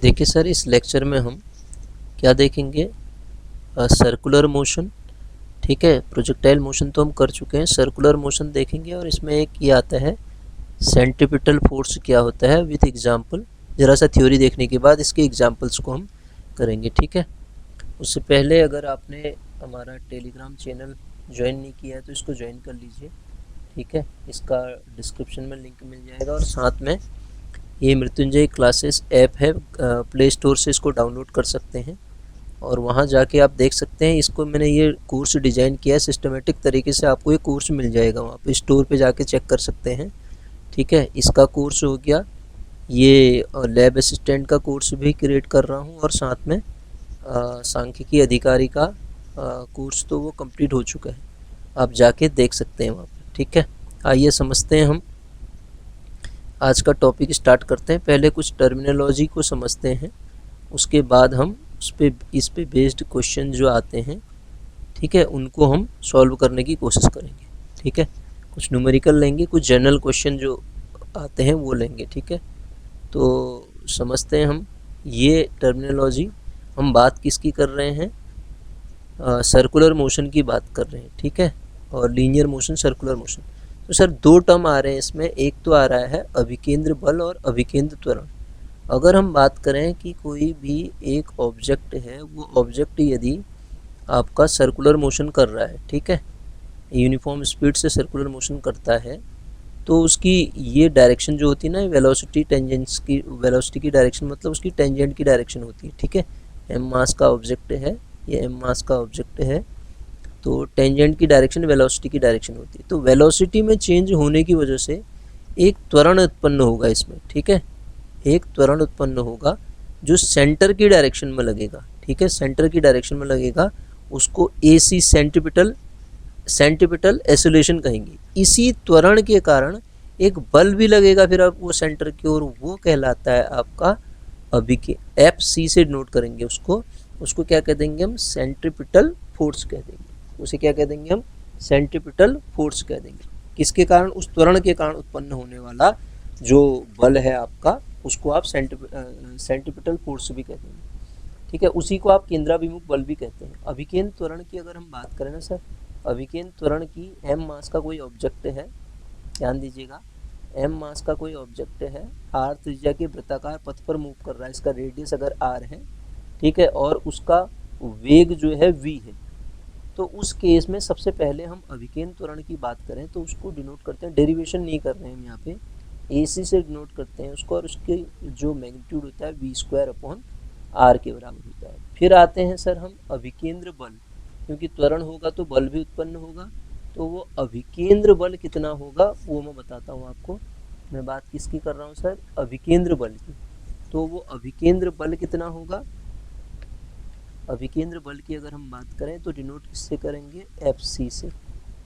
देखिए सर, इस लेक्चर में हम क्या देखेंगे? Circular motion. ठीक है, प्रोजेक्टाइल मोशन तो हम कर चुके हैं, सर्कुलर मोशन देखेंगे और इसमें एक ये आता है सेंट्रीपिटल फोर्स क्या होता है विथ एग्जांपल। ज़रा सा थ्योरी देखने के बाद इसके एग्जांपल्स को हम करेंगे। ठीक है, उससे पहले अगर आपने हमारा टेलीग्राम चैनल ज्वाइन नहीं किया है तो इसको ज्वाइन कर लीजिए। ठीक है, इसका डिस्क्रिप्शन में लिंक मिल जाएगा और साथ में ये मृत्युंजय क्लासेस ऐप है, प्ले स्टोर से इसको डाउनलोड कर सकते हैं और वहाँ जाके आप देख सकते हैं। इसको मैंने ये कोर्स डिज़ाइन किया है सिस्टमेटिक तरीके से, आपको ये कोर्स मिल जाएगा वहाँ पे, स्टोर पे जाके चेक कर सकते हैं। ठीक है, इसका कोर्स हो गया, ये लैब असिस्टेंट का कोर्स भी क्रिएट कर रहा हूँ और साथ में सांख्यिकी अधिकारी का कोर्स तो वो कंप्लीट हो चुका है, आप जाके देख सकते हैं वहाँ पर। ठीक है, आइए समझते हैं, हम आज का टॉपिक स्टार्ट करते हैं। पहले कुछ टर्मिनोलॉजी को समझते हैं, उसके बाद हम इस पे बेस्ड क्वेश्चन जो आते हैं, ठीक है, उनको हम सॉल्व करने की कोशिश करेंगे। ठीक है, कुछ न्यूमेरिकल लेंगे, कुछ जनरल क्वेश्चन जो आते हैं वो लेंगे। ठीक है, तो समझते हैं हम ये टर्मिनोलॉजी। हम बात किसकी कर रहे हैं? सर्कुलर मोशन की बात कर रहे हैं। ठीक है, और लीनियर मोशन, सर्कुलर मोशन। तो सर दो टर्म आ रहे हैं इसमें, एक तो आ रहा है अभिकेंद्र बल और अभिकेंद्र त्वरण। अगर हम बात करें कि कोई भी एक ऑब्जेक्ट है, वो ऑब्जेक्ट यदि आपका सर्कुलर मोशन कर रहा है, ठीक है, यूनिफॉर्म स्पीड से सर्कुलर मोशन करता है, तो उसकी ये डायरेक्शन जो होती है ना, वेलोसिटी टेंजेंट्स की, वेलोसिटी की डायरेक्शन मतलब उसकी टेंजेंट की डायरेक्शन होती है। ठीक है, एम मास का ऑब्जेक्ट है, ये एम मास का ऑब्जेक्ट है, तो टेंजेंट की डायरेक्शन वेलोसिटी की डायरेक्शन होती है। तो वेलोसिटी में चेंज होने की वजह से एक त्वरण उत्पन्न होगा इसमें। ठीक है, एक त्वरण उत्पन्न होगा जो सेंटर की डायरेक्शन में लगेगा। ठीक है, सेंटर की डायरेक्शन में लगेगा, उसको AC सेंट्रीपिटल एक्सेलरेशन कहेंगे। इसी त्वरण के कारण एक बल भी लगेगा फिर अब वो सेंटर की ओर, वो कहलाता है आपका FC से नोट करेंगे उसको, उसको क्या कह देंगे हम? सेंट्रीपिटल फोर्स कह देंगे, उसे क्या कह देंगे हम? सेंट्रीपिटल फोर्स कह देंगे। किसके कारण? उस त्वरण के कारण उत्पन्न होने वाला जो बल है आपका, उसको आप सेंट्रीपिटल फोर्स भी कह देंगे। ठीक है, उसी को आप केंद्राभिमुख बल भी कहते हैं। अभिकेंद्र त्वरण की अगर हम बात करें ना सर, अभिकेंद्र त्वरण की m मास का कोई ऑब्जेक्ट है, ध्यान दीजिएगा, m मास का कोई ऑब्जेक्ट है, r त्रिज्या के वृत्ताकार पथ पर मूव कर रहा है, इसका रेडियस अगर r है, ठीक है, और उसका वेग जो है v है, तो उस केस में सबसे पहले हम अभिकेंद्र त्वरण की बात करें तो उसको डिनोट करते हैं, डेरिवेशन नहीं कर रहे हैं हम यहाँ पे, AC से डिनोट करते हैं उसको, और उसके जो मैग्नीट्यूड होता है v²/r के बराबर होता है। फिर आते हैं सर हम अभिकेंद्र बल, क्योंकि त्वरण होगा तो बल भी उत्पन्न होगा, तो वो अभिकेंद्र बल कितना होगा वो मैं बताता हूँ आपको। मैं बात किसकी कर रहा हूँ सर? अभिकेंद्र बल की। तो वो अभिकेंद्र बल कितना होगा? अभिकेंद्र बल की अगर हम बात करें तो डिनोट किससे करेंगे? FC से।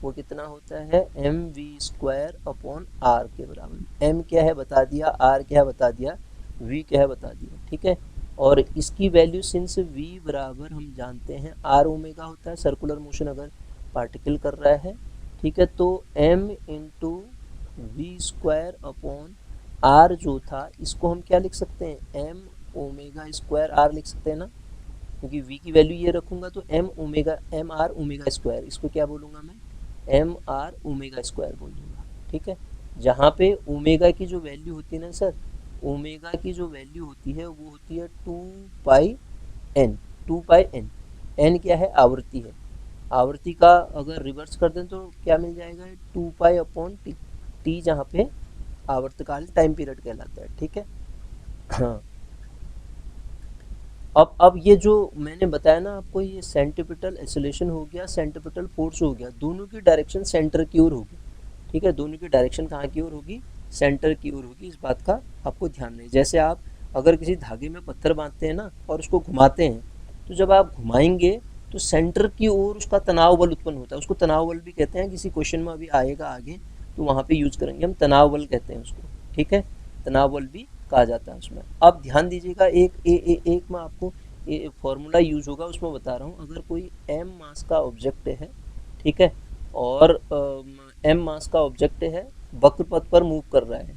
वो कितना होता है? mv²/r के बराबर। m क्या है बता दिया, r क्या है बता दिया, v क्या है बता दिया। ठीक है, और इसकी वैल्यू सिंस v बराबर हम जानते हैं r ओमेगा होता है, सर्कुलर मोशन अगर पार्टिकल कर रहा है, ठीक है, तो m इंटू v²/r जो था, इसको हम क्या लिख सकते हैं? m⍵² r लिख सकते हैं ना, क्योंकि v की वैल्यू ये रखूंगा तो mr ओमेगा स्क्वायर, इसको क्या बोलूँगा मैं? mr ओमेगा स्क्वायर बोल दूंगा। ठीक है, जहाँ पे ओमेगा की जो वैल्यू होती है ना सर, ओमेगा की जो वैल्यू होती है वो होती है 2πn। 2πn, n क्या है? आवृत्ति है। आवृत्ति का अगर रिवर्स कर दें तो क्या मिल जाएगा? 2π/t, t जहाँ पे आवर्तकाल टाइम पीरियड कहलाता है। ठीक है, हाँ, अब ये जो मैंने बताया ना आपको, ये सेंट्रीपिटल एक्सेलरेशन हो गया, सेंट्रीपिटल फोर्स हो गया, दोनों की डायरेक्शन सेंटर की ओर होगी। ठीक है, दोनों की डायरेक्शन कहाँ की ओर होगी? सेंटर की ओर होगी। इस बात का आपको ध्यान नहीं, जैसे आप अगर किसी धागे में पत्थर बांधते हैं ना और उसको घुमाते हैं, तो जब आप घुमाएंगे तो सेंटर की ओर उसका तनाव बल उत्पन्न होता है, उसको तनाव बल भी कहते हैं। किसी क्वेश्चन में अभी आएगा आगे तो वहाँ पे यूज करेंगे हम, तनाव बल कहते हैं उसको। ठीक है, तनाव बल भी कहा जाता है उसमें। अब ध्यान दीजिएगा, एक में आपको ये फॉर्मूला यूज होगा, उसमें बता रहा हूँ। अगर कोई m मास का ऑब्जेक्ट है, ठीक है, और m मास का ऑब्जेक्ट है, वक्र पथ पर मूव कर रहा है,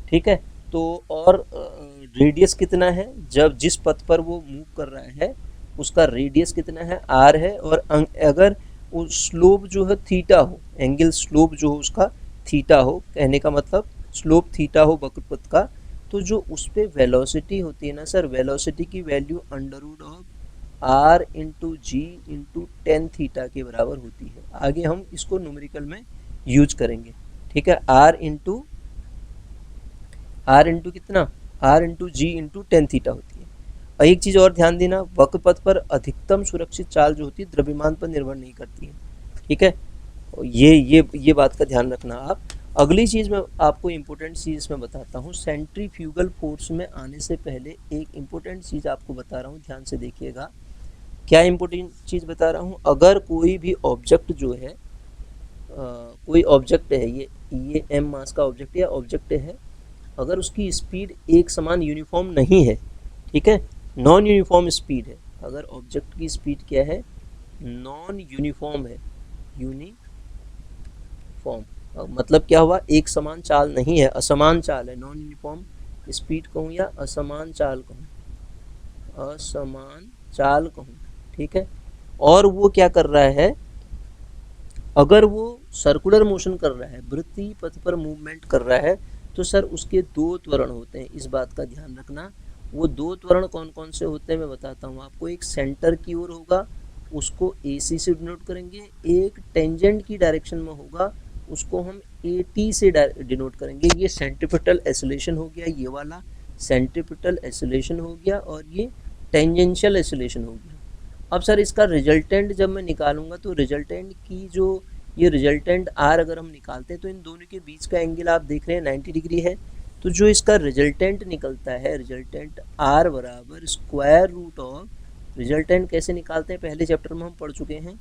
ठीक है, तो और रेडियस कितना है, जब जिस पथ पर वो मूव कर रहा है उसका रेडियस कितना है, r है। और अगर स्लोप जो है थीटा हो, एंगल स्लोप जो हो उसका थीटा हो, कहने का मतलब स्लोप थीटा हो वक्रपथ का, तो जो उस पर वेलोसिटी होती है ना सर, वेलोसिटी की value under root of r into G into tan theta के बराबर होती है। आगे हम इसको न्यूमेरिकल में यूज करेंगे, ठीक है। r इंटू कितना, r into G into tan theta होती है। और एक चीज़ और ध्यान देना, वक्रपथ पर अधिकतम सुरक्षित चाल जो होती है द्रव्यमान पर निर्भर नहीं करती है, ठीक है। ये बात का ध्यान रखना आप। अगली चीज़ मैं आपको इम्पोर्टेंट चीज़ इसमें बताता हूँ, सेंट्रीफ्यूगल फोर्स में आने से पहले एक इम्पोर्टेंट चीज़ आपको बता रहा हूँ, ध्यान से देखिएगा। क्या इम्पोर्टेंट चीज़ बता रहा हूँ, अगर कोई भी ऑब्जेक्ट जो है कोई ऑब्जेक्ट है, ये m मास का ऑब्जेक्ट या ऑब्जेक्ट है, अगर उसकी स्पीड एक समान यूनिफॉर्म नहीं है, ठीक है, नॉन यूनिफॉर्म स्पीड है, अगर ऑब्जेक्ट की स्पीड क्या है, नॉन यूनिफॉर्म है, यूनिफॉर्म मतलब क्या हुआ, एक समान चाल नहीं है, असमान चाल है, नॉन यूनिफॉर्म स्पीड कहूँ या असमान चाल कहूँ, असमान चाल कहूँ, ठीक है। और वो क्या कर रहा है, अगर वो सर्कुलर मोशन कर रहा है, वृत्तीय पथ पर मूवमेंट कर रहा है, तो सर उसके दो त्वरण होते हैं, इस बात का ध्यान रखना। वो दो त्वरण कौन कौन से होते हैं मैं बताता हूँ आपको। एक सेंटर की ओर होगा, उसको AC से डिनोट करेंगे, एक टेंजेंट की डायरेक्शन में होगा, उसको हम AT से डिनोट करेंगे। ये सेंट्रीपिटल एसिलेशन हो गया, ये वाला सेंट्रीपिटल एसिलेशन हो गया, और ये टेंजेंशियल एसिलेशन हो गया। अब सर इसका रिजल्टेंट जब मैं निकालूंगा तो रिजल्टेंट की जो ये रिजल्टेंट R अगर हम निकालते हैं तो इन दोनों के बीच का एंगल आप देख रहे हैं 90 डिग्री है। तो जो इसका रिजल्टेंट निकलता है, रिजल्टेंट R बराबर स्क्वायर रूट ऑफ, रिजल्टेंट कैसे निकालते हैं पहले चैप्टर में हम पढ़ चुके हैं,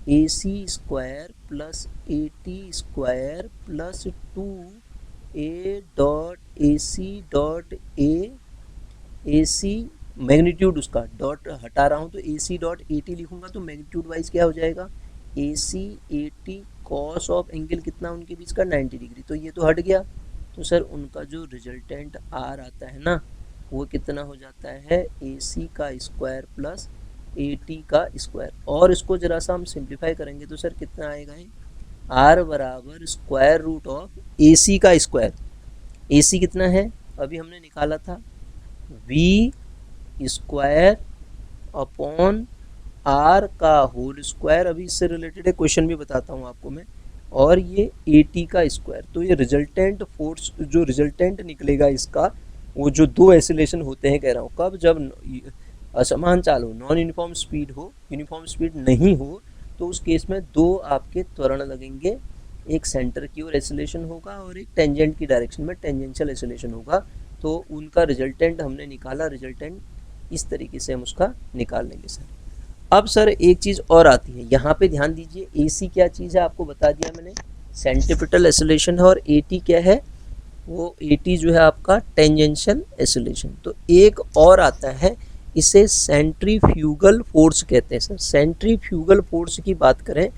AC square plus AT square plus 2A dot AC dot AC magnitude, उसका डॉट हटा रहा हूँ तो AC डॉट AT लिखूंगा तो मैग्नीट्यूड वाइज क्या हो जाएगा, AC AT cos of angle कितना उनके बीच का 90 डिग्री, तो ये तो हट गया। तो सर उनका जो रिजल्टेंट R आता है ना, वो कितना हो जाता है, AC का स्क्वायर प्लस AT का स्क्वायर। और इसको जरा सा हम सिंप्लीफाई करेंगे तो सर कितना आएगा, R बराबर स्क्वायर रूट ऑफ AC का स्क्वायर। AC कितना है अभी हमने निकाला था, V स्क्वायर अपॉन R का होल स्क्वायर, अभी इससे रिलेटेड एक क्वेश्चन भी बताता हूँ आपको मैं, और ये AT का स्क्वायर। तो ये रिजल्टेंट फोर्स जो रिजल्टेंट निकलेगा इसका, वो जो दो एसिलेशन होते हैं कह रहा हूँ, कब, जब असमान चाल हो, नॉन यूनिफॉर्म स्पीड हो, यूनिफॉर्म स्पीड नहीं हो, तो उस केस में दो आपके त्वरण लगेंगे, एक सेंटर की ओर एसिलेशन होगा और एक टेंजेंट की डायरेक्शन में टेंजेंशियल एसिलेशन होगा। तो उनका रिजल्टेंट हमने निकाला, रिजल्टेंट इस तरीके से हम उसका निकाल लेंगे सर। अब सर एक चीज़ और आती है, यहाँ पे ध्यान दीजिए, AC क्या चीज़ है आपको बता दिया मैंने, सेंट्रीपिटल एसिलेशन है, और AT क्या है, वो AT जो है आपका टेंजेंशियल एसिलेशन। तो एक और आता है, इसे सेंट्रीफ्यूगल फोर्स कहते हैं सर। सेंट्रीफ्यूगल फोर्स की बात करें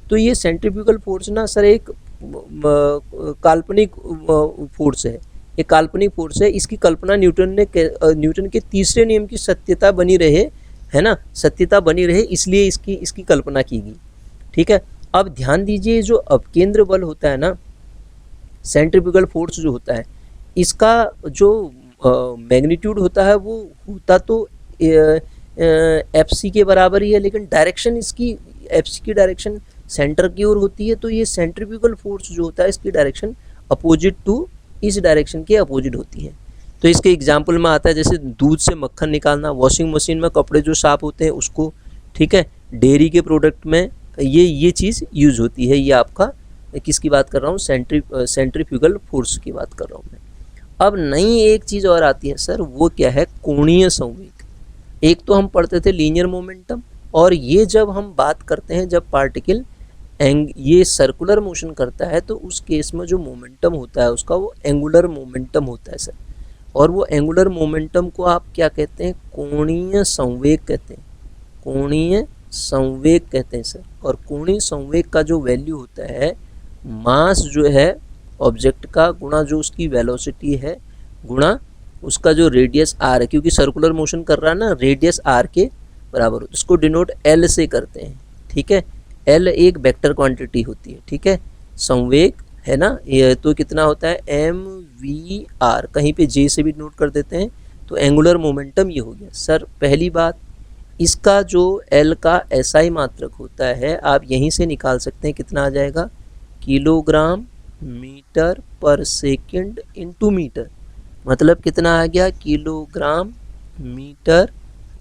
तो ये सेंट्रीफ्यूगल फोर्स ना सर एक काल्पनिक फोर्स है, एक काल्पनिक फोर्स है। इसकी कल्पना न्यूटन के तीसरे नियम की सत्यता बनी रहे, है ना, सत्यता बनी रहे, इसलिए इसकी कल्पना की गई, ठीक है। अब ध्यान दीजिए, जो अपकेंद्र बल होता है ना, सेंट्रीफ्यूगल फोर्स जो होता है, इसका जो मैग्नीट्यूड होता है वो होता तो FC के बराबर ही है, लेकिन डायरेक्शन इसकी, FC की डायरेक्शन सेंटर की ओर होती है। तो ये सेंट्रीफ्यूगल फोर्स जो होता है इसकी डायरेक्शन अपोजिट टू इस डायरेक्शन के अपोजिट होती है। तो इसके एग्जाम्पल में आता है जैसे दूध से मक्खन निकालना, वॉशिंग मशीन में कपड़े जो साफ होते हैं उसको, ठीक है, डेयरी के प्रोडक्ट में ये चीज़ यूज होती है। ये आपका किसकी बात कर रहा हूँ, सेंट्रीफ्यूगल फोर्स की बात कर रहा हूँ मैं। अब नई एक चीज़ और आती है सर, वो क्या है, कोणीय संवेग। एक तो हम पढ़ते थे लीनियर मोमेंटम, और ये जब हम बात करते हैं जब पार्टिकल ये सर्कुलर मोशन करता है तो उस केस में जो मोमेंटम होता है उसका वो एंगुलर मोमेंटम होता है सर। और वो एंगुलर मोमेंटम को आप क्या कहते हैं, कोणीय संवेग कहते हैं, कोणीय संवेग कहते हैं सर। और कोणीय संवेग का जो वैल्यू होता है, मास जो है ऑब्जेक्ट का गुणा जो उसकी वेलोसिटी है, गुणा उसका जो रेडियस आर है, क्योंकि सर्कुलर मोशन कर रहा है ना, रेडियस आर के बराबर हो, इसको डिनोट एल से करते हैं। ठीक है, एल एक वेक्टर क्वांटिटी होती है। ठीक है, संवेग है ना, ये तो कितना होता है एम वी आर, कहीं पे जे से भी नोट कर देते हैं। तो एंगुलर मोमेंटम ये हो गया सर। पहली बात, इसका जो एल का एसआई मात्रक होता है आप यहीं से निकाल सकते हैं, कितना आ जाएगा, किलोग्राम मीटर पर सेकंड इनटू मीटर, मतलब कितना आ गया, किलोग्राम मीटर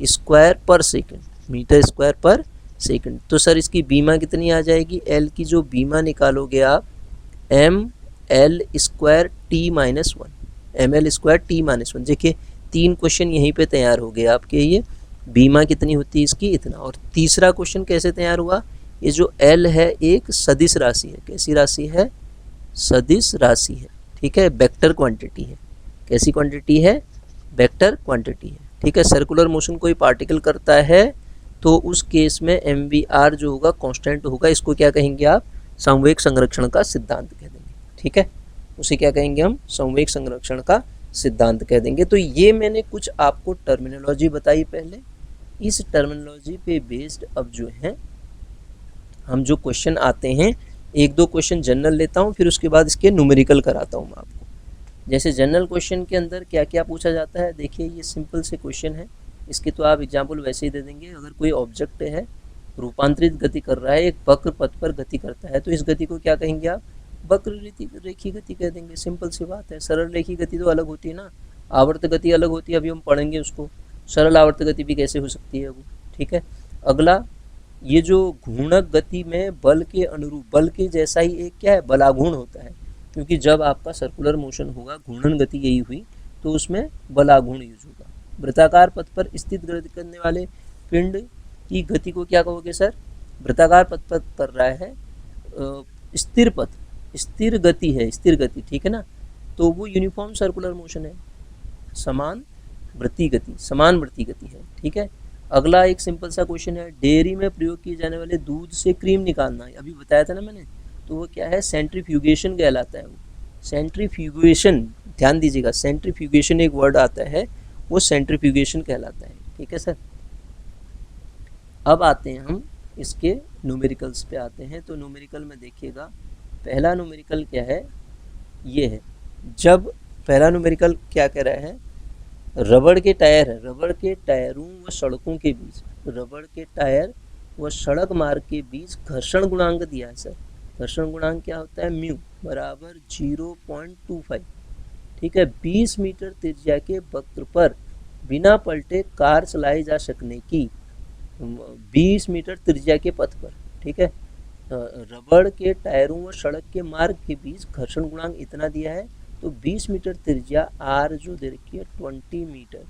स्क्वायर पर सेकंड, मीटर स्क्वायर पर सेकंड। तो सर इसकी बीमा कितनी आ जाएगी, एल की जो बीमा निकालोगे आप, M L square T minus one, M L square T minus one. देखिए 3 क्वेश्चन यहीं पे तैयार हो गए आपके, ये बीमा कितनी होती है इसकी, इतना। और तीसरा क्वेश्चन कैसे तैयार हुआ, ये जो एल है एक सदिश राशि है। कैसी राशि है, सदिश राशि है। ठीक है, वेक्टर क्वांटिटी है। कैसी क्वांटिटी है, वेक्टर क्वांटिटी है। ठीक है, सर्कुलर मोशन कोई पार्टिकल करता है तो उस केस में एम वी आर जो होगा कांस्टेंट होगा। इसको क्या कहेंगे आप, संवेग संरक्षण का सिद्धांत कह देंगे। ठीक है, उसे क्या कहेंगे हम, संवेग संरक्षण का सिद्धांत कह देंगे। तो ये मैंने कुछ आपको टर्मिनोलॉजी बताई पहले, इस टर्मिनोलॉजी पे बेस्ड अब जो है हम जो क्वेश्चन आते हैं, 1-2 क्वेश्चन जनरल लेता हूँ, फिर उसके बाद इसके न्यूमेरिकल कराता हूँ मैं आपको। जैसे जनरल क्वेश्चन के अंदर क्या क्या पूछा जाता है, देखिए ये सिंपल से क्वेश्चन है, इसके तो आप एग्जाम्पल वैसे ही दे देंगे। अगर कोई ऑब्जेक्ट है रूपांतरित गति कर रहा है, एक वक्र पथ पर गति करता है, तो इस गति को क्या कहेंगे आप, वक्र रेखी गति कह देंगे। सिंपल सी बात है। सरल रेखी गति तो अलग होती है ना, आवर्त गति अलग होती है, अभी हम पढ़ेंगे उसको, सरल आवर्त गति भी कैसे हो सकती है वो। ठीक है, अगला, ये जो घूर्णक गति में बल के अनुरूप, बल के जैसा ही एक क्या है, बलाघूर्ण होता है, क्योंकि जब आपका सर्कुलर मोशन होगा, घूर्णन गति यही हुई, तो उसमें बलाघूर्ण यूज होगा। वृत्ताकार पथ पर स्थित गति करने वाले पिंड की गति को क्या कहोगे सर, वृत्ताकार पथ पर कर रहा है, स्थिर पथ, स्थिर गति है, स्थिर गति। ठीक है ना, तो वो यूनिफॉर्म सर्कुलर मोशन है, समान वृत्तीय गति, समान वृत्तीय गति है। ठीक है, अगला एक सिंपल सा क्वेश्चन है, डेयरी में प्रयोग किए जाने वाले दूध से क्रीम निकालना, अभी बताया था ना मैंने, तो वो क्या है, सेंट्रीफ्यूगेशन कहलाता है वो, सेंट्रीफ्यूगेशन। ध्यान दीजिएगा, सेंट्रीफ्यूगेशन एक वर्ड आता है, वो सेंट्रीफ्यूगेशन कहलाता है। ठीक है सर, अब आते हैं हम इसके न्यूमेरिकल्स पे आते हैं। तो न्यूमेरिकल में देखिएगा, पहला न्यूमेरिकल क्या है, ये है। जब पहला न्यूमेरिकल क्या कह रहा है, रबड़ के टायर है, रबड़ के टायरों व सड़कों के बीच, रबड़ के टायर व सड़क मार्ग के बीच घर्षण गुणांक दिया है सर। घर्षण गुणांक क्या होता है, म्यू बराबर 0.25। ठीक है, 20 मीटर त्रिज्या के वक्र पर बिना पलटे कार चलाई जा सकने की, 20 मीटर त्रिज्या के पथ पर। ठीक है, रबड़ के टायरों व सड़क के मार्ग के बीच घर्षण गुणांक इतना दिया है, तो 20 मीटर त्रिज्या आर जो दे रखी है 20 मीटर,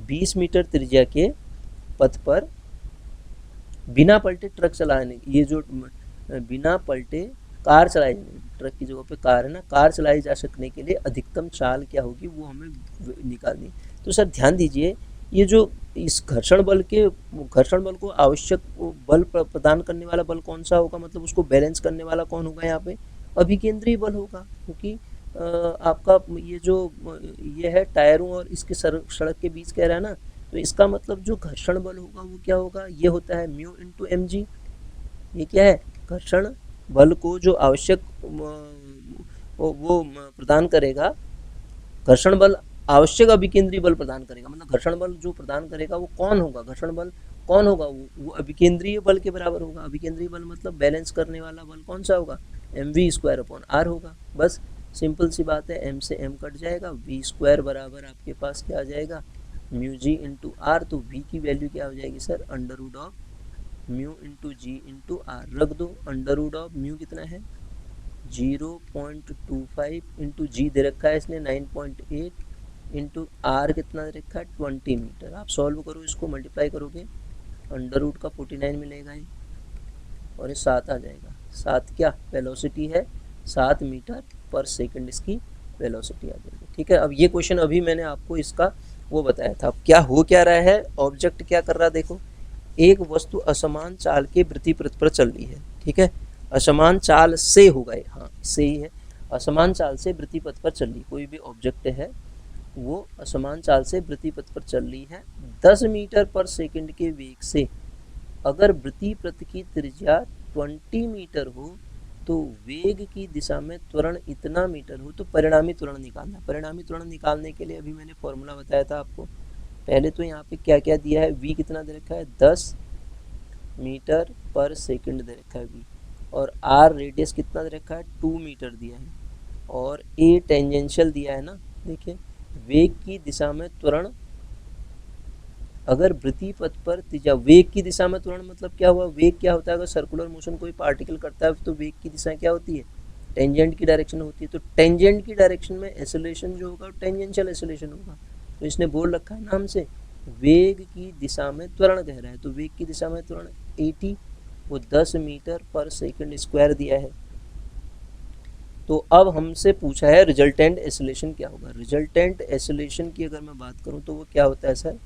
20 मीटर त्रिज्या के पथ पर बिना पलटे ट्रक चलाने, ये जो बिना पलटे कार चलाई, ट्रक की जगह पे कार है ना, कार चलाई जा सकने के लिए अधिकतम चाल क्या होगी वो हमें निकालनी। तो सर ध्यान दीजिए, ये जो इस घर्षण बल को आवश्यक बल प्रदान करने वाला बल कौन सा होगा, मतलब उसको बैलेंस करने वाला कौन होगा, यहाँ पे अभिकेंद्रीय बल होगा। क्योंकि आपका ये जो ये है टायरों और इसके सड़क के बीच कह रहा है ना, तो इसका मतलब जो घर्षण बल होगा वो क्या होगा, ये होता है म्यू इंटू एम जी। ये क्या है, घर्षण बल को जो आवश्यक वो प्रदान करेगा, घर्षण बल आवश्यक अभिकेंद्रीय बल प्रदान करेगा, मतलब घर्षण बल जो प्रदान करेगा वो कौन होगा, घर्षण बल कौन होगा, वो अभिकेंद्रीय बल के बराबर होगा। अभिकेंद्रीय बल मतलब बैलेंस करने वाला बल कौन सा होगा, M V square upon R होगा। बस सिंपल सी बात है, एम से एम कट जाएगा, वी स्क्वायर बराबर आपके पास क्या आ जाएगा, म्यू जी इंटू आर। तो वी की वैल्यू क्या हो जाएगी sir, under root of mu into G into R, रख दो। अंडर रूट ऑफ म्यू कितना है 0.25 इंटू जी दे रखा है इसने 9.8 इंटू आर कितना दे रखा है 20 मीटर। आप सॉल्व करो, इसको मल्टीप्लाई करोगे, अंडर रूट का 49 मिलेगा ये, और ये 7 आ जाएगा। 7 क्या वेलोसिटी है, 7 मीटर पर सेकंड इसकी वेलोसिटी आ जाएगी। ठीक है, अब ये क्वेश्चन अभी मैंने आपको इसका वो बताया था। अब क्या हो क्या रहा है, ऑब्जेक्ट क्या कर रहा है, देखो एक वस्तु असमान चाल के वृत्तीपथ पर चल रही है। ठीक है, असमान चाल से होगा, हाँ से ही है, असमान चाल से वृत्तीपथ पर चल रही कोई भी ऑब्जेक्ट है, वो असमान चाल से वृत्ति पथ पर चल रही है 10 मीटर पर सेकंड के वेग से। अगर वृत्ति पथ की त्रिज्या 20 मीटर हो तो वेग की दिशा में त्वरण इतना मीटर हो, तो परिणामी त्वरण निकालना। परिणामी त्वरण निकालने के लिए अभी मैंने फॉर्मूला बताया था आपको। पहले तो यहाँ पे क्या क्या दिया है, v कितना दे रखा है 10 मीटर पर सेकंड दे रखा है v, और r रेडियस कितना दे रखा है 2 मीटर दिया है, और a टेंजेंशियल दिया है ना। देखिए वेग की दिशा में त्वरण, अगर वृत्ति पथ पर त्रिज्या, वेग की दिशा में त्वरण मतलब क्या हुआ, वेग क्या होता है, अगर सर्कुलर मोशन कोई पार्टिकल करता है तो वेग की दिशा क्या होती है, टेंजेंट की डायरेक्शन होती है। तो टेंजेंट की डायरेक्शन में एक्सेलरेशन जो होगा टेंजेंशियल एक्सेलरेशन होगा। तो इसने बोल रखा है नाम से वेग की दिशा में त्वरण कह रहा है, तो वेग की दिशा में त्वरण 80, वो 10 मीटर पर सेकंड स्क्वायर दिया है। तो अब हमसे पूछा है रिजल्टेंट एक्सेलरेशन क्या होगा। रिजल्टेंट एक्सेलरेशन की अगर मैं बात करूं तो वो क्या होता है सर,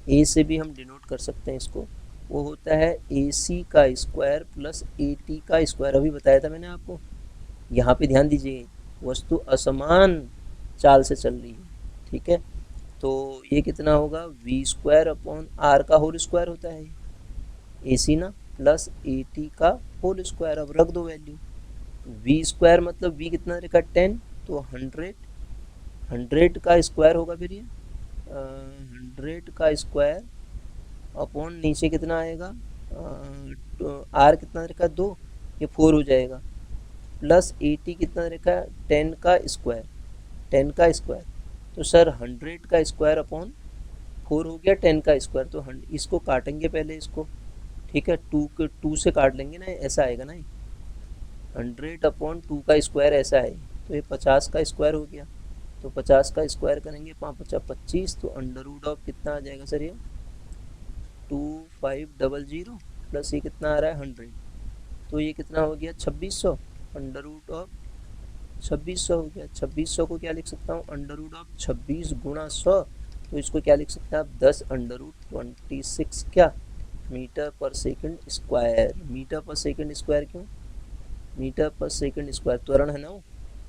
ए से भी हम डिनोट कर सकते हैं इसको, वो होता है ए सी का स्क्वायर प्लस ए टी का स्क्वायर। अभी बताया था मैंने आपको। यहाँ पे ध्यान दीजिए, वस्तु असमान चाल से चल रही है, ठीक है। तो ये कितना होगा, वी स्क्वायर अपॉन आर का होल स्क्वायर होता है ए सी ना, प्लस ए टी का होल स्क्वायर। अब रख दो वैल्यू, वी स्क्वायर मतलब वी कितना रखा 10, तो 100 का स्क्वायर होगा फिर ये 100 का स्क्वायर अपॉन नीचे कितना आएगा, आर कितना रखा 2, ये 4 हो जाएगा, प्लस 80 कितना रखा 10 का स्क्वायर, 10 का स्क्वायर। तो सर 100 का स्क्वायर अपॉन 4 हो गया 10 का स्क्वायर। तो इसको काटेंगे पहले इसको, ठीक है, 2 से काट लेंगे ना, ऐसा आएगा ना, 100 अपॉन 2 का स्क्वायर ऐसा है, तो ये 50 का स्क्वायर हो गया। तो 50 का स्क्वायर करेंगे 5×5 = 25, तो अंडर रूट ऑफ कितना आ जाएगा सर, ये 2500 प्लस ये कितना आ रहा है 100, तो ये कितना हो गया 2600, अंडर रूट ऑफ 2600 हो गया। 2600 को क्या लिख सकता हूँ, अंडर रूट ऑफ 26 गुणा 100, तो इसको क्या लिख सकते हैं आप 10 अंडर रूट 26 क्या मीटर पर सेकंड स्क्वायर। मीटर पर सेकंड स्क्वायर क्यों, मीटर पर सेकंड स्क्वायर त्वरण है ना,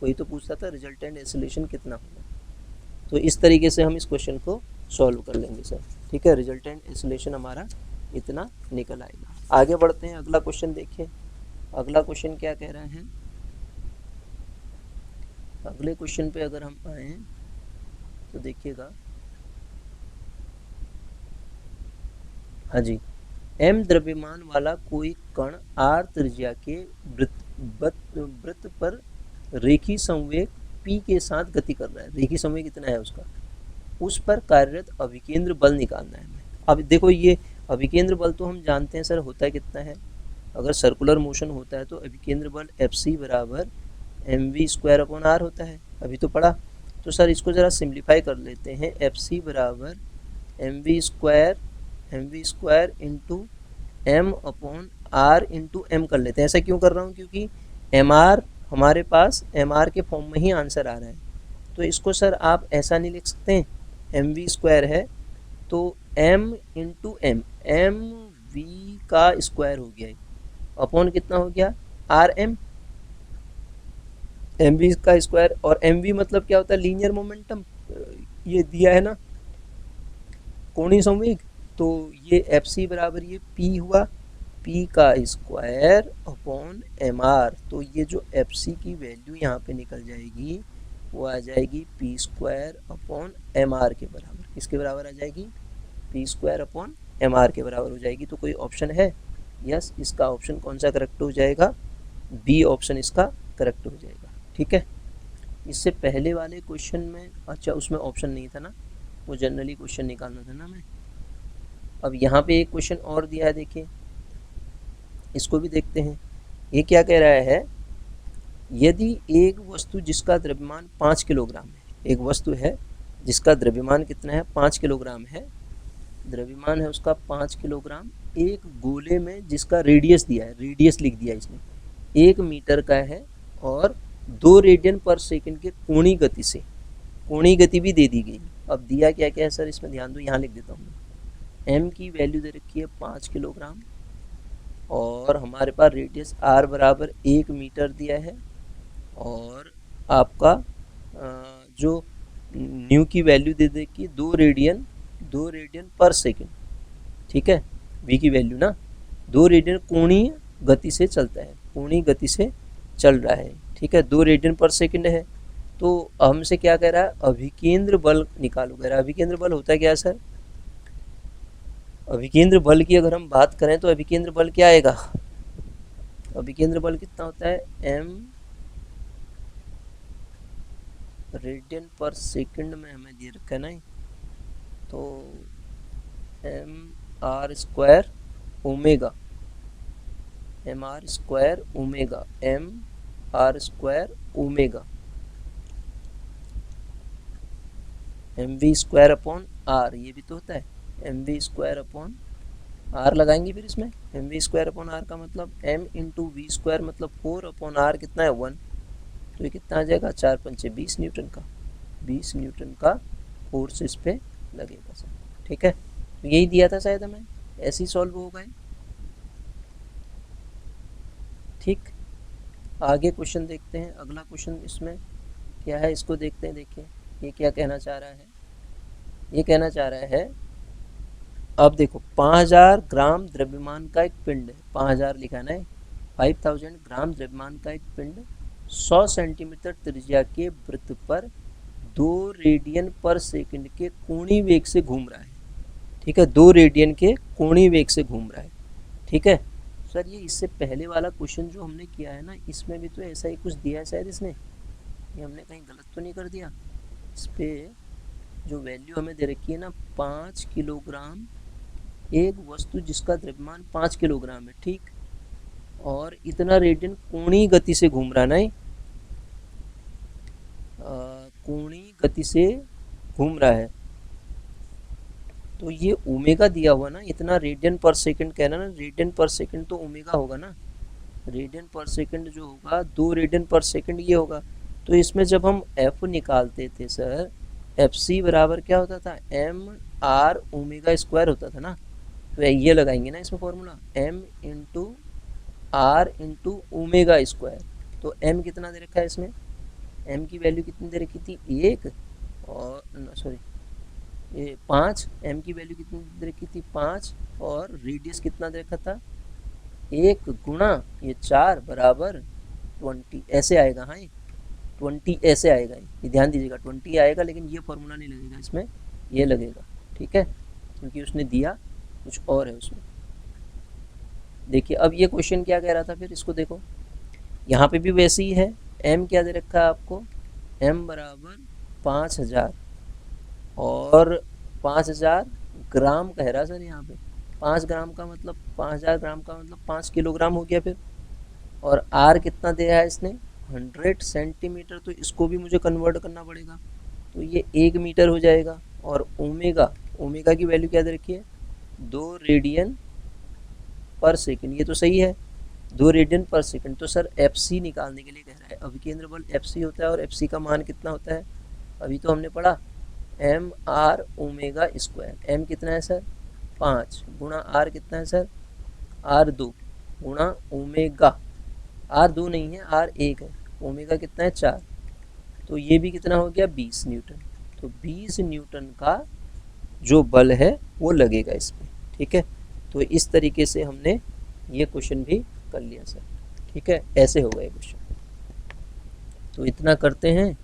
वही तो पूछता था रिजल्टेंट एक्सेलरेशन कितना होगा। तो इस तरीके से हम इस क्वेश्चन को सॉल्व कर लेंगे सर, ठीक है। रिजल्टेंट एक्सेलरेशन हमारा इतना निकल आएगा। आगे बढ़ते हैं, अगला क्वेश्चन देखिए। अगला क्वेश्चन क्या कह रहा है, अगले क्वेश्चन पे अगर हम आए तो देखिएगा, हाँ जी, m द्रव्यमान वाला कोई कण r त्रिज्या के वृत्त पर रेखी संवेग p के साथ गति कर रहा है। रेखी संवेग कितना है उसका, उस पर कार्यरत अभिकेंद्र बल निकालना है हमें। अब देखो ये अभिकेंद्र बल तो हम जानते हैं सर होता है कितना है, अगर सर्कुलर मोशन होता है तो अभिकेंद्र बल Fc बराबर mv² अपॉन r होता है, अभी तो पढ़ा। तो सर इसको ज़रा सिंप्लीफाई कर लेते हैं, Fc बराबर mv² into m upon r into m कर लेते हैं। ऐसा क्यों कर रहा हूँ, क्योंकि mr हमारे पास mr के फॉर्म में ही आंसर आ रहा है। तो इसको सर आप ऐसा नहीं लिख सकते हैं, mv² है तो m into M, M V का स्क्वायर हो गया अपॉन कितना हो गया आर एम, एम वी का स्क्वायर। और एम वी मतलब क्या होता है, लीनियर मोमेंटम, ये दिया है ना कोणीय संवेग। तो ये एफ सी बराबर ये पी हुआ, पी का स्क्वायर अपॉन एम आर। तो ये जो एफ सी की वैल्यू यहाँ पे निकल जाएगी वो आ जाएगी p² अपॉन एम आर के बराबर। किसके बराबर आ जाएगी, p² अपॉन एम आर के बराबर हो जाएगी। तो कोई ऑप्शन है, यस, इसका ऑप्शन कौन सा करेक्ट हो जाएगा, बी ऑप्शन इसका करेक्ट हो जाएगा, ठीक है। इससे पहले वाले क्वेश्चन में, अच्छा उसमें ऑप्शन नहीं था ना, वो जनरली क्वेश्चन निकालना था ना मैं। अब यहाँ पे एक क्वेश्चन और दिया है, देखिए इसको भी देखते हैं। ये क्या कह रहा है, यदि एक वस्तु जिसका द्रव्यमान 5 किलोग्राम है, एक वस्तु है जिसका द्रव्यमान कितना है 5 किलोग्राम है, द्रव्यमान है उसका 5 किलोग्राम, एक गोले में जिसका रेडियस दिया है, रेडियस लिख दिया इसने 1 मीटर का है, और 2 रेडियन पर सेकंड के कोणीय गति से, कोणीय गति भी दे दी गई। अब दिया क्या क्या है सर, इसमें ध्यान दो, यहाँ लिख देता हूँ। m की वैल्यू दे रखी है 5 किलोग्राम, और हमारे पास रेडियस r बराबर 1 मीटर दिया है, और आपका जो न्यू की वैल्यू दे दे कि 2 रेडियन पर सेकेंड, ठीक है, v की वैल्यू ना 2 रेडियन कोणीय गति से चलता है, कोणीय गति से चल रहा है, ठीक है, 2 रेडियन पर सेकेंड है। तो हमसे क्या कह रहा है, अभिकेंद्र बल निकालो कह रहा है। अभिकेंद्र बल होता है क्या सर, अभिकेंद्र बल की अगर हम बात करें तो अभिकेंद्र बल क्या आएगा, अभिकेंद्र बल कितना होता है, m रेडियन पर सेकंड में हमें दे रखा है ना, तो m r square omega, m r square omega, m r square omega, mv square upon r, ये भी तो होता है mv स्क्वायर अपॉन r लगाएंगे फिर इसमें, mv स्क्वायर अपॉन r का मतलब m इंटू वी स्क्वायर मतलब 4 अपॉन r कितना है 1, तो ये कितना आ जाएगा 4 पंचे 20 न्यूटन का, 20 न्यूटन का फोर्स इस पे लगेगा सर, ठीक है। तो यही दिया था शायद हमें, ऐसे ही सॉल्व होगा, ठीक। आगे क्वेश्चन देखते हैं, अगला क्वेश्चन इसमें क्या है इसको देखते हैं। देखिए ये क्या कहना चाह रहा है, ये कहना चाह रहा है, अब देखो 5000 ग्राम द्रव्यमान का एक पिंड है, 5000 लिखाना है, 5000 ग्राम द्रव्यमान का एक पिंड 100 सेंटीमीटर त्रिज्या के वृत्त पर 2 रेडियन पर सेकंड के कोणीय वेग से घूम रहा है, ठीक है, 2 रेडियन के कोणीय वेग से घूम रहा है, ठीक है। सर ये इससे पहले वाला क्वेश्चन जो हमने किया है ना, इसमें भी तो ऐसा ही कुछ दिया है शायद इसने, ये हमने कहीं गलत तो नहीं कर दिया, इस पर जो वैल्यू हमें दे रखी है ना 5 किलोग्राम, एक वस्तु जिसका द्रव्यमान 5 किलोग्राम है, ठीक, और इतना रेडियन कोणीय गति से घूम रहा है, कोणीय गति से घूम रहा है, तो ये ओमेगा दिया हुआ ना, इतना रेडियन पर सेकंड कहना ना, रेडियन पर सेकंड तो ओमेगा होगा ना, रेडियन पर सेकंड जो होगा 2 रेडियन पर सेकंड ये होगा। तो इसमें जब हम एफ निकालते थे सर, एफ सी बराबर क्या होता था, एम आर ओमेगा स्क्वायर होता था ना, तो ये लगाएंगे ना इसमें formula, m into R into omega square, तो m कितना दे रखा है इसमें, m की वैल्यू कितनी दे रखी थी 1, और सॉरी ये 5, m की वैल्यू कितनी दे रखी थी 5, और रेडियस कितना दे रखा था 1 गुणा ये 4 बराबर 20, ऐसे आएगा, हाँ 20 ऐसे आएगा, ये ध्यान दीजिएगा 20 आएगा, लेकिन ये फॉर्मूला नहीं लगेगा इसमें, ये लगेगा, ठीक है, क्योंकि उसने दिया कुछ और है उसमें। देखिए अब ये क्वेश्चन क्या कह रहा था, फिर इसको देखो, यहाँ पे भी वैसे ही है, m क्या दे रखा है आपको, m बराबर 5000, और 5000 ग्राम कह रहा है सर यहाँ पे, 5 ग्राम का मतलब 5000 ग्राम का मतलब 5 किलोग्राम हो गया फिर, और r कितना दिया है इसने 100 सेंटीमीटर, तो इसको भी मुझे कन्वर्ट करना पड़ेगा, तो ये 1 मीटर हो जाएगा, और ओमेगा, ओमेगा की वैल्यू क्या दे रखी है 2 रेडियन पर सेकंड, ये तो सही है 2 रेडियन पर सेकंड, तो सर एफ सी निकालने के लिए कह रहा है, अभिकेंद्र बल एफ सी होता है, और एफ सी का मान कितना होता है, अभी तो हमने पढ़ा M R omega square, M कितना है सर 5 गुणा आर कितना है सर R2 गुणा ओमेगा, R2 नहीं है R1 है, ओमेगा कितना है 4, तो ये भी कितना हो गया 20 न्यूटन, तो 20 न्यूटन का जो बल है वो लगेगा इसमें, ठीक है। तो इस तरीके से हमने ये क्वेश्चन भी कर लिया सर, ठीक है, ऐसे होगा ये क्वेश्चन। तो इतना करते हैं,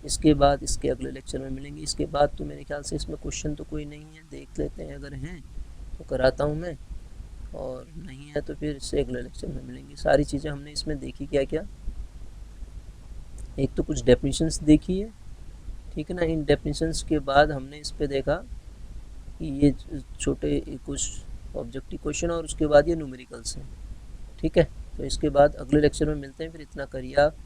इसके बाद इसके अगले लेक्चर में मिलेंगे, इसके बाद तो मेरे ख्याल से इसमें क्वेश्चन तो कोई नहीं है, देख लेते हैं अगर हैं तो कराता हूँ मैं, और नहीं है तो फिर इससे अगले लेक्चर में मिलेंगे। सारी चीज़ें हमने इसमें देखी क्या क्या, एक तो कुछ डेफिनेशंस देखी है, ठीक है ना, इन डेफिनेशंस के बाद हमने इस पर देखा कि ये छोटे कुछ ऑब्जेक्टिव क्वेश्चन, और उसके बाद ये न्यूमेरिकल्स हैं, ठीक है। तो इसके बाद अगले लेक्चर में मिलते हैं, फिर इतना करिए आप।